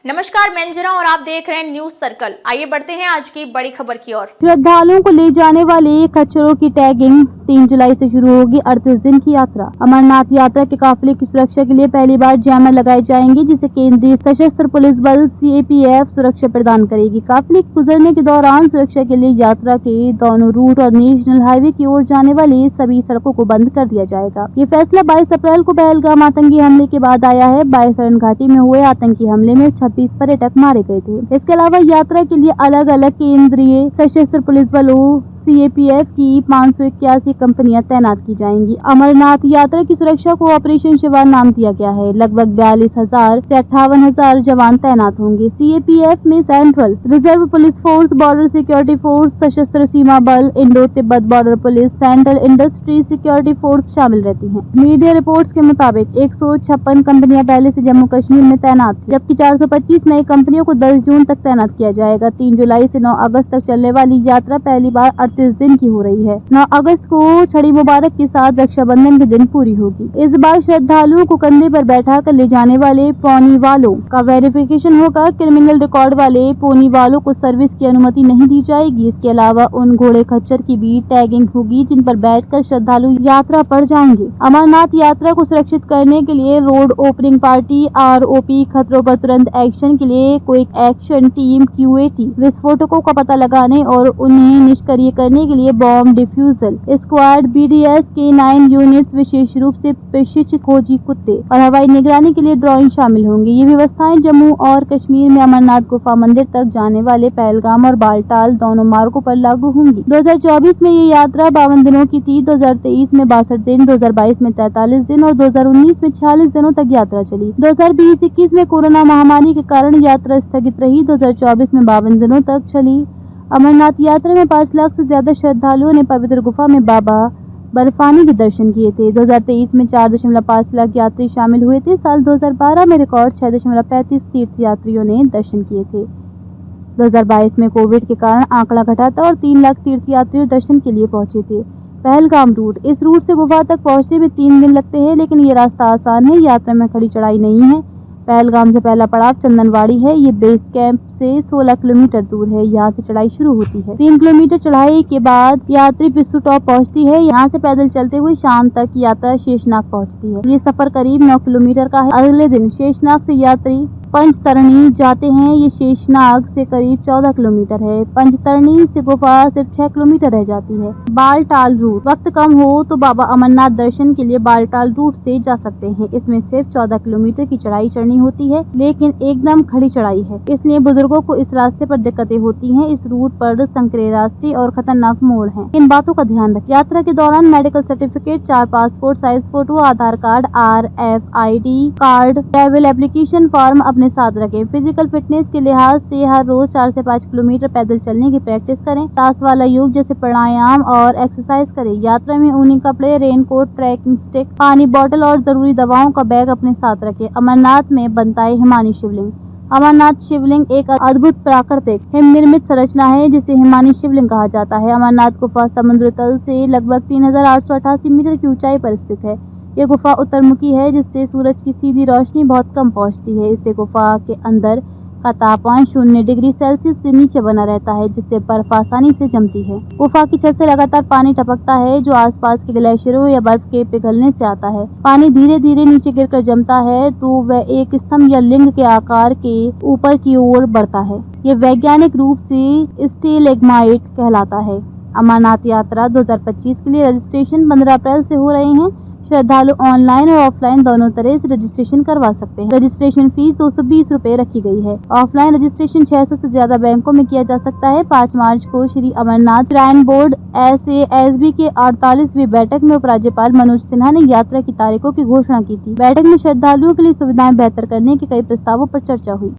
नमस्कार, मैं अंजना और आप देख रहे हैं न्यूज सर्कल। आइए बढ़ते हैं आज की बड़ी खबर की ओर। श्रद्धालुओं को ले जाने वाले खच्चरों की टैगिंग 3 जुलाई से शुरू होगी 38 दिन की यात्रा। अमरनाथ यात्रा के काफिले की सुरक्षा के लिए पहली बार जैमर लगाए जाएंगे, जिसे केंद्रीय सशस्त्र पुलिस बल CAPF सुरक्षा प्रदान करेगी। काफिले के गुजरने के दौरान सुरक्षा के लिए यात्रा के दोनों रूट और नेशनल हाईवे की ओर जाने वाली सभी सड़कों को बंद कर दिया जाएगा। ये फैसला 22 अप्रैल को पहलगाम आतंकी हमले के बाद आया है। बायसरण घाटी में हुए आतंकी हमले में 26 पर्यटक मारे गए थे। इसके अलावा यात्रा के लिए अलग अलग केंद्रीय सशस्त्र पुलिस बलों CAPF की 581 कंपनियां तैनात की जाएंगी। अमरनाथ यात्रा की सुरक्षा को ऑपरेशन शिवार नाम दिया गया है। लगभग 42,000 से 58,000 जवान तैनात होंगे। CAPF में central reserve police force, border security force, सशस्त्र सीमा बल, Indo Tibet border police, central industry security force शामिल रहती हैं। मीडिया रिपोर्ट्स के मुताबिक 156 कंपनियां पहले से जम्मू कश्मीर में तैनात थी, जबकि 425 नई कंपनियों को 10 जून तक तैनात किया जाएगा। 3 जुलाई से 9 अगस्त तक चलने वाली यात्रा पहली बार 38 दिन की हो रही है। 9 अगस्त को छड़ी मुबारक के साथ रक्षाबंधन के दिन पूरी होगी। इस बार श्रद्धालुओं को कंधे पर बैठा कर ले जाने वाले पोनी वालों का वेरिफिकेशन होगा। क्रिमिनल रिकॉर्ड वाले पोनी वालों को सर्विस की अनुमति नहीं दी जाएगी। इसके अलावा उन घोड़े खच्चर की भी टैगिंग होगी जिन पर बैठकर श्रद्धालु यात्रा पर जाएंगे। अमरनाथ यात्रा को सुरक्षित करने के लिए रोड ओपनिंग पार्टी ROP, खतरों पर तुरंत एक्शन के लिए क्विक एक्शन टीम QAT, विस्फोटकों का पता लगाने और उन्हें निष्क्रिय करने के लिए बॉम्ब डिफ्यूजल स्क्वाड, BDS के 9 यूनिट्स, विशेष रूप से प्रशिक्षित खोजी कुत्ते और हवाई निगरानी के लिए ड्रोन शामिल होंगे। ये व्यवस्थाएं जम्मू और कश्मीर में अमरनाथ गुफा मंदिर तक जाने वाले पहलगाम और बालटाल दोनों मार्गों पर लागू होंगी। 2024 में ये यात्रा 52 दिनों की थी, 2023 में 62 दिन, 2022 में 43 दिन और 2019 में 46 दिनों तक यात्रा चली। 2020-21 में कोरोना महामारी के कारण यात्रा स्थगित रही। 2024 में 52 दिनों तक चली। अमरनाथ यात्रा में 5 लाख से ज्यादा श्रद्धालुओं ने पवित्र गुफा में बाबा बर्फानी के दर्शन किए थे। 2023 में 4.5 लाख यात्री शामिल हुए थे। साल 2012 में रिकॉर्ड 6.35 तीर्थ यात्रियों ने दर्शन किए थे। 2022 में कोविड के कारण आंकड़ा घटा था और 3 लाख तीर्थ यात्री दर्शन के लिए पहुंचे थे। पहलगाम रूट, इस रूट से गुफा तक पहुंचने में 3 दिन लगते हैं, लेकिन ये रास्ता आसान है। यात्रा में खड़ी चढ़ाई नहीं है। पहलगाम से पहला पड़ाव चंदनवाड़ी है। ये बेस कैंप से 16 किलोमीटर दूर है। यहाँ से चढ़ाई शुरू होती है। 3 किलोमीटर चढ़ाई के बाद यात्री पिस्सू टॉप पहुँचती है। यहाँ से पैदल चलते हुए शाम तक यात्रा शेषनाग पहुँचती है। ये सफर करीब 9 किलोमीटर का है। अगले दिन शेषनाग से यात्री पंचतरणी जाते हैं। ये शेषनाग से करीब 14 किलोमीटर है। पंचतरणी से गुफा सिर्फ 6 किलोमीटर रह जाती है। बालटाल रूट, वक्त कम हो तो बाबा अमरनाथ दर्शन के लिए बालटाल रूट से जा सकते हैं। इसमें सिर्फ 14 किलोमीटर की चढ़ाई चढ़नी होती है, लेकिन एकदम खड़ी चढ़ाई है, इसलिए बुजुर्गों को इस रास्ते पर दिक्कतें होती हैं। इस रूट पर संकरे रास्ते और खतरनाक मोड़ हैं। इन बातों का ध्यान रखें। यात्रा के दौरान medical certificate, 4 passport size photo, Aadhaar card, RFID card, travel application form अपने साथ रखें। फिजिकल फिटनेस के लिहाज से हर रोज 4 से 5 किलोमीटर पैदल चलने की प्रैक्टिस करें। सांस वाला योग जैसे प्राणायाम और एक्सरसाइज करें। यात्रा में ऊनी कपड़े, रेनकोट, ट्रैकिंग स्टिक, पानी बोतल और जरूरी दवाओं का बैग अपने साथ रखें। अमरनाथ में बनता है हिमानी शिवलिंग। अमरनाथ शिवलिंग एक अद्भुत प्राकृतिक हिम निर्मित संरचना है, जिसे हिमानी शिवलिंग कहा जाता है। अमरनाथ गुफा समुद्र तल से लगभग 3888 मीटर की ऊंचाई पर स्थित है। ये गुफा उत्तरमुखी है, जिससे सूरज की सीधी रोशनी बहुत कम पहुंचती है। इससे गुफा के अंदर का तापमान 0 डिग्री सेल्सियस से नीचे बना रहता है, जिससे बर्फ आसानी से जमती है। गुफा की छत से लगातार पानी टपकता है, जो आसपास के ग्लेशियरों या बर्फ के पिघलने से आता है। पानी धीरे धीरे नीचे गिरकर जमता है तो वह एक स्तंभ या लिंग के आकार के ऊपर की ओर बढ़ता है। ये वैज्ञानिक रूप से स्टेलेग्माइट कहलाता है। अमरनाथ यात्रा 2025 के लिए रजिस्ट्रेशन 15 अप्रैल से हो रहे हैं। श्रद्धालु ऑनलाइन और ऑफलाइन दोनों तरह से रजिस्ट्रेशन करवा सकते हैं। रजिस्ट्रेशन फीस 220 रुपए रखी गई है। ऑफलाइन रजिस्ट्रेशन 600 से ज्यादा बैंकों में किया जा सकता है। 5 मार्च को Shri Amarnath shrine board SASB के 48वीं बैठक में उपराज्यपाल मनोज सिन्हा ने यात्रा की तारीखों की घोषणा की थी। बैठक में श्रद्धालुओं के लिए सुविधाएं बेहतर करने के कई प्रस्तावों पर चर्चा हुई।